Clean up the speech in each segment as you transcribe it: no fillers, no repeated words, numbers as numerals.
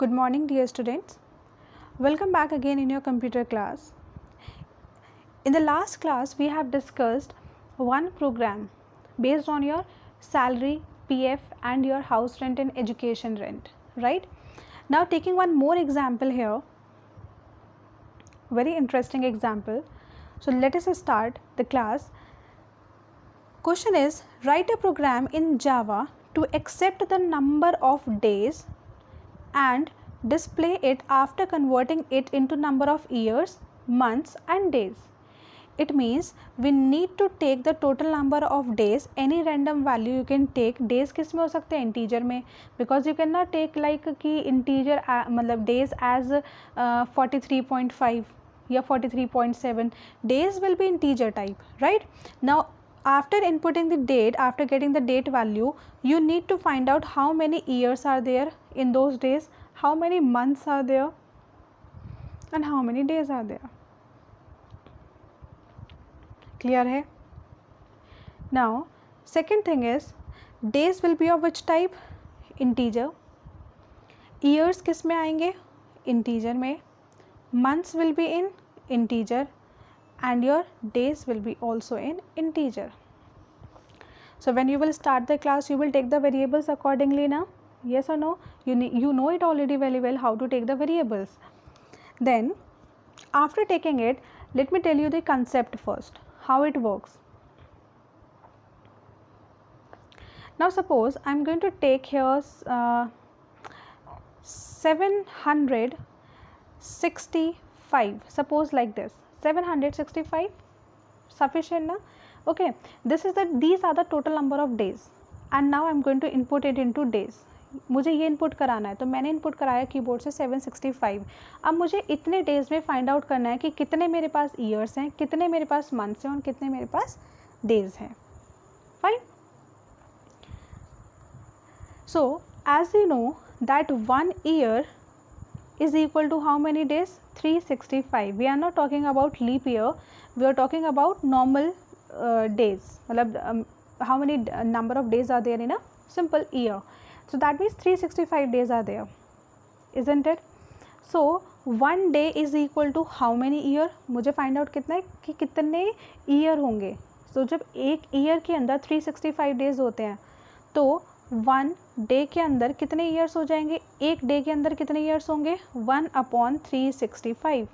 Good morning, dear students. Welcome back again in your computer class. In the last class, we have discussed one program based on your salary, PF, and your house rent and education rent, right? Now, taking one more example here, very interesting example. So, let us start the class. Question is, write a program in Java to accept the number of days and display it after converting it into number of years, months and days. It means we need to take the total number of days, any random value you can take. Days किस में हो सकते हैं? Integer में, because you cannot take like कि integer मतलब days as 43.5 या 43.7. Days will be integer type, right? Now after inputting the date, after getting the date value, you need to find out how many years are there in those days, how many months are there and how many days are there. Clear है? Now second thing is, days will be of which type? Integer. Years किस में आएंगे? Integer में. Months will be in integer and your days will be also in integer. So when you will start the class, you will take the variables accordingly now. Yes or no? You know it already very well how to take the variables. Then after taking it, let me tell you the concept first, how it works. Now suppose I am going to take here 765, suppose like this, 765 sufficient na? Okay, these are the total number of days and now I am going to input it into days. मुझे ये input कराना है, तो मैंने input कराया keyboard से 765. अब मुझे इतने डेज में फाइंड आउट करना है कि कितने मेरे पास ईयर्स हैं, कितने मेरे पास मंथ्स हैं और कितने मेरे पास डेज हैं. Fine. So as you know that 1 year is equal to how many days? 365. We are not talking about leap year, we are talking about normal days. मतलब how many number of days are there in a simple year. So that means 365 days are there, isn't it? So 1 day is equal to how many year? मुझे find out कितना है कि कितने year होंगे. So जब एक year के अंदर 365 days होते हैं तो 1 day के अंदर कितने years हो जाएंगे? एक day के अंदर कितने years होंगे? 1/365.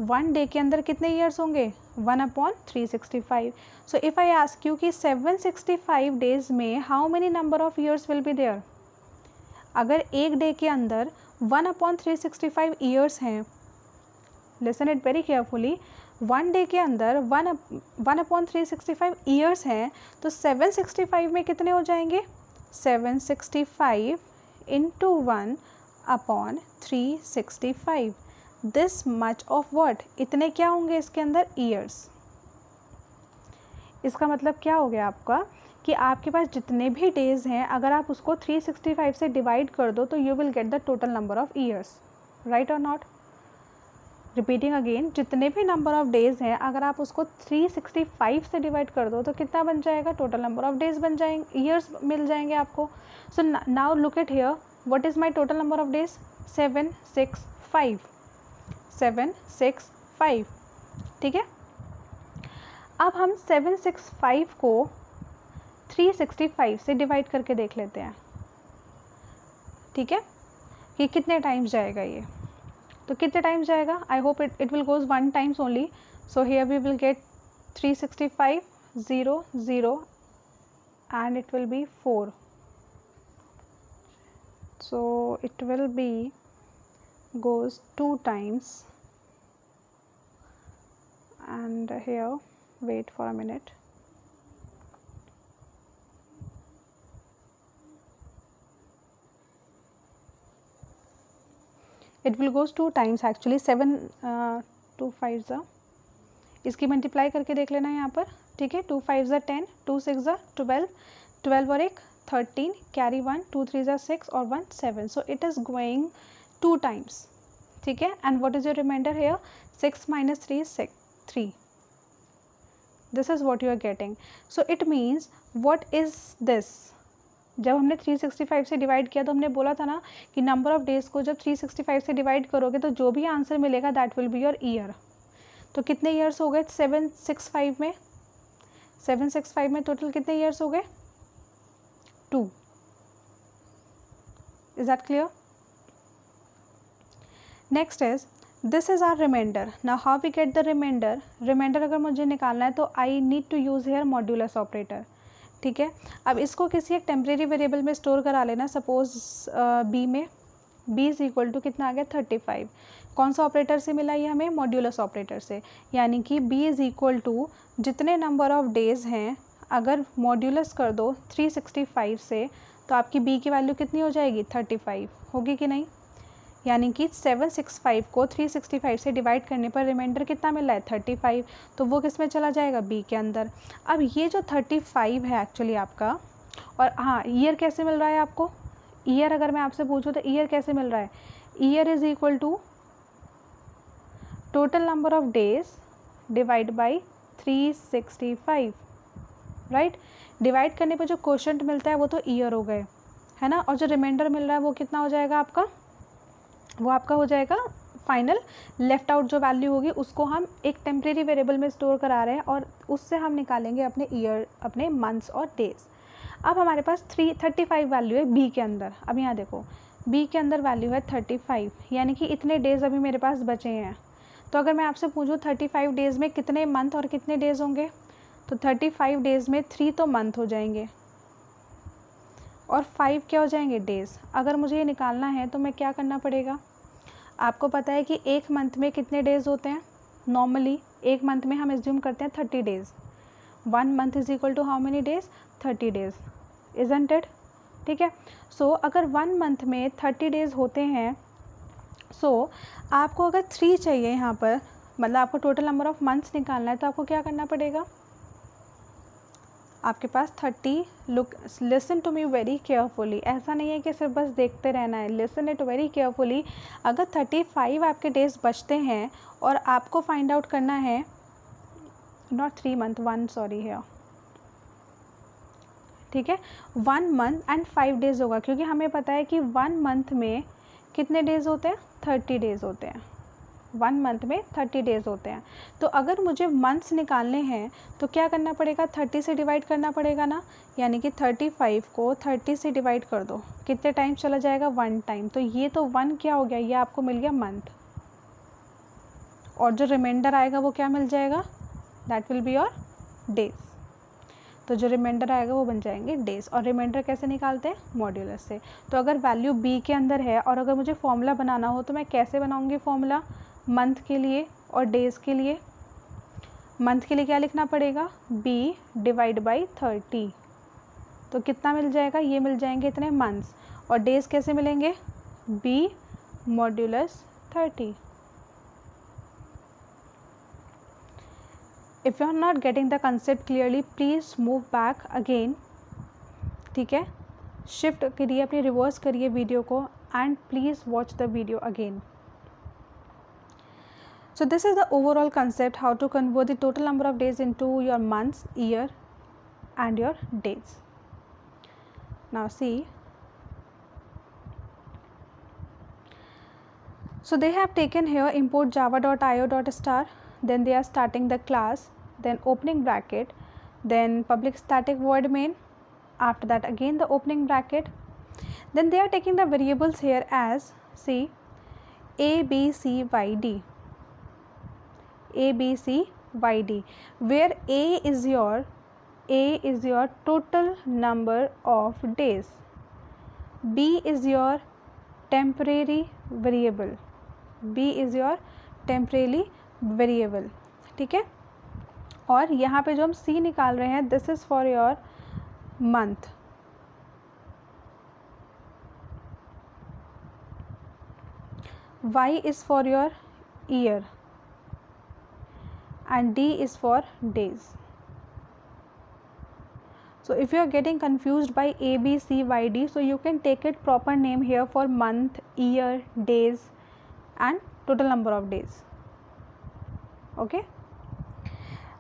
1 day के अंदर कितने years होंगे? 1/365. So if I ask you कि 765 days में how many number of years will be there? अगर एक day के अंदर 1/365 years हैं, listen it very carefully, 1 day के अंदर 1/365 years हैं, तो 765 में कितने हो जाएंगे? 765 into 1/365. This much of what? इतने क्या होंगे इसके अंदर? years. इसका मतलब क्या हो गया आपका कि आपके पास जितने भी डेज हैं, अगर आप उसको 365 से डिवाइड कर दो तो you will get the total number of years. Right और नॉट? रिपीटिंग अगेन, जितने भी नंबर ऑफ डेज हैं अगर आप उसको 365 से डिवाइड कर दो तो कितना बन जाएगा? टोटल नंबर ऑफ डेज बन जाएंगे, ईयर्स मिल जाएंगे आपको. So now look at here, what is my total number of days? 765. 765. ठीक है. अब हम 765 को 365 से डिवाइड करके देख लेते हैं. ठीक है, कि कितने टाइम्स जाएगा ये. तो कितने टाइम्स जाएगा? I hope it will goes 1 times only. So here we will get 365 0 0 and it will be 4. So it will be goes 2 times and here wait for a minute. It will goes 2 times actually. 7 2 5s are, इसकी multiply करके देख लेना यहाँ पर. ठीक है, 2 5s are 10, 2 6s are 12, 12 और एक 13, कैरी 1, 2 3s are 6 और 1 7. So it is going 2 times. ठीक है, and what is your remainder here? 6 minus 3 is 3. This is what you are getting. So it means, what is this? जब हमने 365 से divide किया तो हमने बोला था ना कि नंबर ऑफ़ डेज़ को जब 365 से डिवाइड करोगे तो जो भी आंसर मिलेगा that will be your year. तो कितने ईयर्स हो गए 765 में? 765 में टोटल कितने ईयर्स हो गए? 2। Is that clear? Next is this is our reminder. Now how we get the reminder? Reminder अगर मुझे निकालना है तो I need to use here modulus operator. ठीक है, अब इसको किसी एक टेम्परेरी वेरिएबल में स्टोर करा लेना। सपोज बी में, बी इज़ इक्वल टू कितना आ गया 35। कौन सा ऑपरेटर से मिला ये हमें? मॉड्यूलस ऑपरेटर से। यानी कि बी इज़ इक्वल टू जितने नंबर ऑफ़ डेज़ हैं अगर मॉड्यूलस कर दो 365 से तो आपकी बी की वैल्यू कितनी हो जाएगी? 35 होगी कि नहीं? यानी कि 765 को 365 से डिवाइड करने पर रिमाइंडर कितना मिल रहा है? 35। तो वो किस में चला जाएगा? बी के अंदर। अब ये जो 35 है एक्चुअली आपका, और हाँ ईयर कैसे मिल रहा है आपको? ईयर अगर मैं आपसे पूछूँ तो ईयर कैसे मिल रहा है? Year is equal to total number of days divide by 365, right? Divide करने पर जो क्वोशंट मिलता है वो तो ईयर हो गए, है ना? और जो रिमाइंडर मिल रहा है वो कितना हो जाएगा आपका? वो आपका हो जाएगा फाइनल लेफ्ट आउट जो वैल्यू होगी उसको हम एक टेम्परेरी वेरिएबल में स्टोर करा रहे हैं और उससे हम निकालेंगे अपने ईयर, अपने मंथ्स और डेज। अब हमारे पास 335 वैल्यू है बी के अंदर। अब यहाँ देखो बी के अंदर वैल्यू है 35, यानी कि इतने डेज़ अभी मेरे पास बचे हैं। तो अगर मैं आपसे पूछूँ 35 डेज़ में कितने मंथ और कितने डेज़ होंगे, तो 35 डेज़ में 3 तो मंथ हो जाएंगे और 5 क्या हो जाएंगे? डेज़। अगर मुझे ये निकालना है तो मैं क्या करना पड़ेगा? आपको पता है कि एक मंथ में कितने डेज़ होते हैं? नॉर्मली एक मंथ में हम एज्यूम करते हैं 30 days. 1 month is equal to how many days? 30 days, isn't it? ठीक है, सो अगर 1 मंथ में 30 डेज़ होते हैं, सो आपको अगर 3 चाहिए यहाँ पर, मतलब आपको टोटल नंबर ऑफ़ मंथ्स निकालना है, तो आपको क्या करना पड़ेगा? आपके पास 30, look listen to me very carefully, ऐसा नहीं है कि सिर्फ बस देखते रहना है, लिसन इट वेरी केयरफुली। अगर 35 आपके डेज़ बचते हैं और आपको फाइंड आउट करना है, नॉट 3 मंथ, 1 सॉरी है, ठीक है, 1 मंथ एंड 5 डेज़ होगा, क्योंकि हमें पता है कि 1 मंथ में कितने डेज़ होते हैं? 30 डेज़ होते हैं। 1 मंथ में 30 डेज़ होते हैं। तो अगर मुझे मंथ्स निकालने हैं तो क्या करना पड़ेगा? 30 से डिवाइड करना पड़ेगा ना, यानी कि 35 को 30 से डिवाइड कर दो, कितने टाइम चला जाएगा? 1 टाइम। तो ये तो 1 क्या हो गया? ये आपको मिल गया मंथ, और जो रिमाइंडर आएगा वो क्या मिल जाएगा? That will be your days. तो जो रिमाइंडर आएगा वो बन जाएंगे डेज़। और रिमाइंडर कैसे निकालते हैं? मॉड्यूलस से। तो अगर वैल्यू बी के अंदर है और अगर मुझे फॉर्मूला बनाना हो तो मैं कैसे बनाऊँगी फॉर्मूला? मंथ के लिए और डेज़ के लिए। मंथ के लिए क्या लिखना पड़ेगा? b divide by 30। तो कितना मिल जाएगा? ये मिल जाएंगे इतने मंथ्स। और डेज़ कैसे मिलेंगे? b modulus 30। If you are not getting the concept clearly please move back again, ठीक है, शिफ्ट करिए, अपनी रिवर्स करिए वीडियो को and please watch the video again. So this is the overall concept how to convert the total number of days into your months, year and your days. Now see, so they have taken here import java.io.star, then they are starting the class, then opening bracket, then public static void main, after that again the opening bracket, then they are taking the variables here as see a b c y d, a b c y d, where a is your total number of days, b is your temporary variable, b is your temporary variable, ठीक है। और यहाँ पे जो हम c निकाल रहे हैं this is for your month, y is for your year and d is for days. So if you are getting confused by a b c y d, so you can take it proper name here for month, year, days and total number of days. Okay,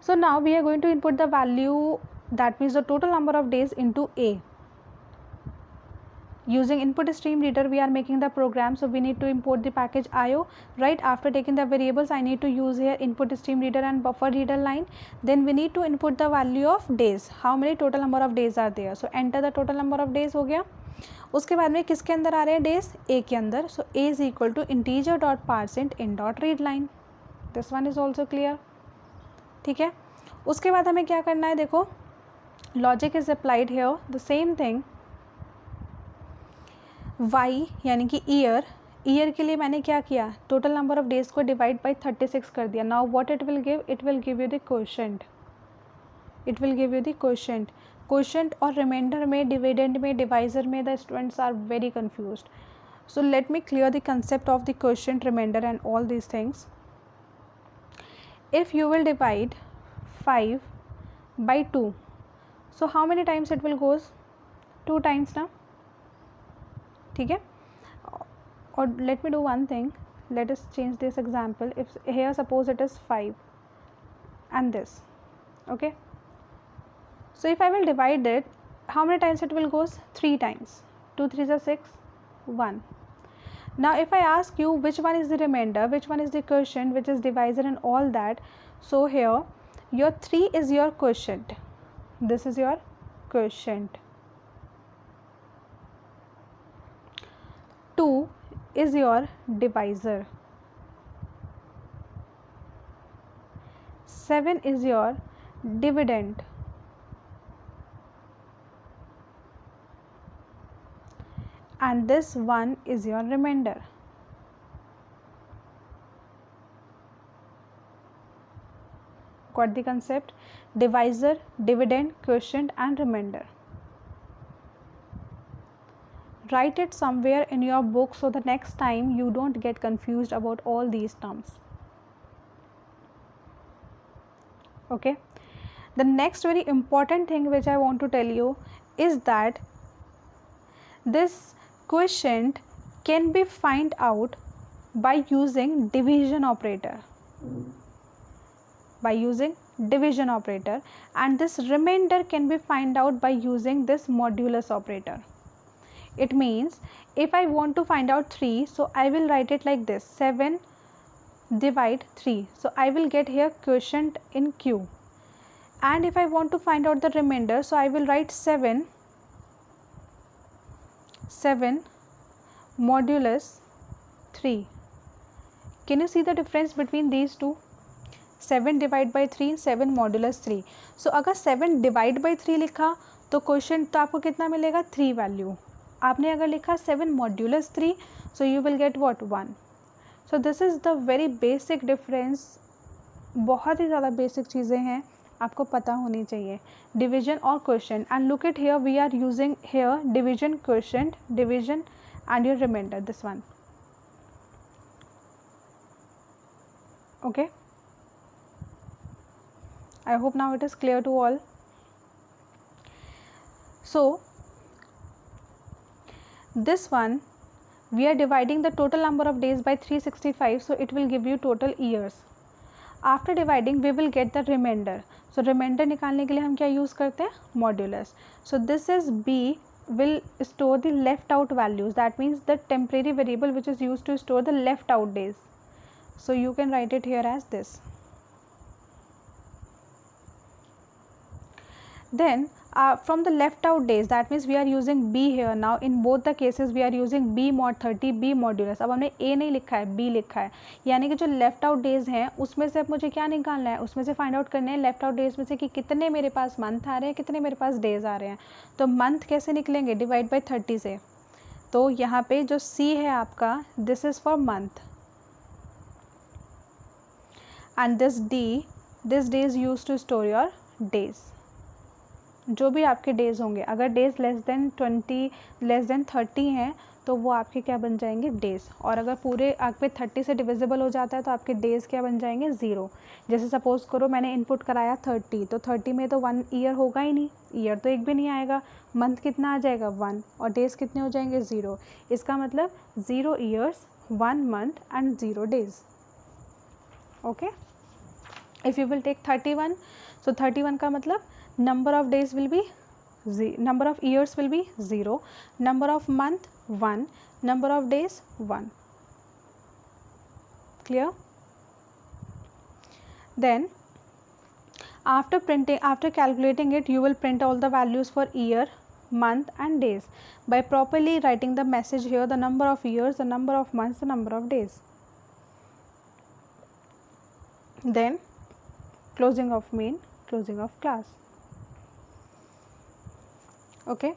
so now we are going to input the value, that means the total number of days into a. Using input stream reader we are making the program, so we need to import the package IO. Right after taking the variables, I need to use here input stream reader and buffer reader line. Then we need to input the value of days, how many total number of days are there. So enter the total number of days हो गया. उसके बाद में किसके अंदर आ रहे हैं days, A के अंदर. So A is equal to integer dot parse in dot read line. This one is also clear. ठीक है. उसके बाद हमें क्या करना है, देखो logic is applied here the same thing. Y यानी कि ईयर, ईयर के लिए मैंने क्या किया, टोटल नंबर ऑफ डेज को डिवाइड बाई 36 कर दिया. Now what it will give, it will give you the quotient, it will give you the quotient. Quotient और रिमाइंडर में, डिविडेंड में, डिवाइजर में the students are very confused. So let me clear the concept of the quotient, reminder and all these things. If you will divide 5 by 2, so how many times it will goes, 2 times ना. ठीक है. और let me do one thing, let us change this example. If here suppose it is 5 and this, okay, so if I will divide it, how many times it will goes, 3 times. 2 3s are 6, 1. Now if I ask you which one is the remainder, which one is the quotient, which is divisor and all that, so here your 3 is your quotient, this is your quotient. 2 is your divisor. 7 is your dividend. And this 1 is your remainder. Got the concept? Divisor, dividend, quotient and remainder. Write it somewhere in your book so the next time you don't get confused about all these terms. Okay. The next very important thing which I want to tell you is that this quotient can be find out by using division operator. By using division operator, and this remainder can be find out by using this modulus operator. It means if I want to find out 3, so I will write it like this, 7 divide 3, so I will get here quotient in Q. And if I want to find out the remainder, so I will write 7 modulus 3. Can you see the difference between these two? 7 divide by 3, 7 modulus 3. सो अगर 7 divide by 3 लिखा तो question तो आपको कितना मिलेगा, 3 value. आपने अगर लिखा 7 modulus 3, so you will get what, 1. So this is the very basic difference. बहुत ही ज़्यादा बेसिक चीज़ें हैं, आपको पता होनी चाहिए. डिवीजन और question, and look it here, we are using here division, question, division and your reminder, this one. Okay. I hope now it is clear to all. So this one we are dividing the total number of days by 365, so it will give you total years. After dividing we will get the remainder. So remainder निकालने के लिए हम क्या use करते हैं, modulus. So this is B will store the left out values, that means the temporary variable which is used to store the left out days. So you can write it here as this. Then from the left out days, that means we are using B here. Now in both the cases we are using B mod 30, B modulus. अब हमने A नहीं लिखा है, B लिखा है, यानी कि जो लेफ्ट आउट डेज हैं उसमें से अब मुझे क्या निकालना है, उसमें से फाइंड आउट करने हैं लेफ्ट आउट डेज में से कि कितने मेरे पास मंथ आ रहे हैं, कितने मेरे पास डेज आ रहे हैं. तो मंथ कैसे निकलेंगे, डिवाइड बाई 30 से. तो यहाँ पे जो C है आपका, this is for month, and this D is use to store your days. जो भी आपके डेज़ होंगे, अगर days less than 20, less than 30 हैं तो वो आपके क्या बन जाएंगे, डेज़. और अगर पूरे आपके 30 से डिविजिबल हो जाता है तो आपके डेज़ क्या बन जाएंगे, 0. जैसे सपोज़ करो मैंने इनपुट कराया 30, तो 30 में तो 1 ईयर होगा ही नहीं, ईयर तो एक भी नहीं आएगा. मंथ कितना आ जाएगा, 1, और डेज़ कितने हो जाएंगे, 0. इसका मतलब 0 years, 1 month and 0 days. Okay. If you will take 31, so 31 का मतलब number of days will be number of years will be 0, number of month 1, number of days 1. Clear? Then after calculating it, you will print all the values for year, month and days by properly writing the message here, the number of years, the number of months, the number of days. Then closing of main, closing of class. Okay,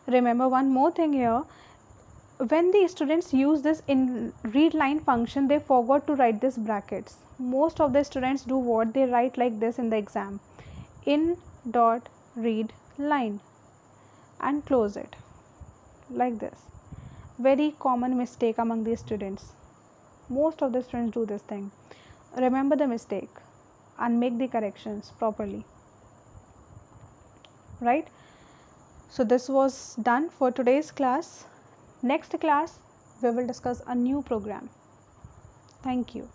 remember one more thing here. When the students use this in read line function, they forgot to write this brackets. Most of the students do what? They write like this in the exam, in dot read line, and close it like this. Very common mistake among the students. Most of the students do this thing. Remember the mistake and make the corrections properly, right? So this was done for today's class. Next class we will discuss a new program. Thank you.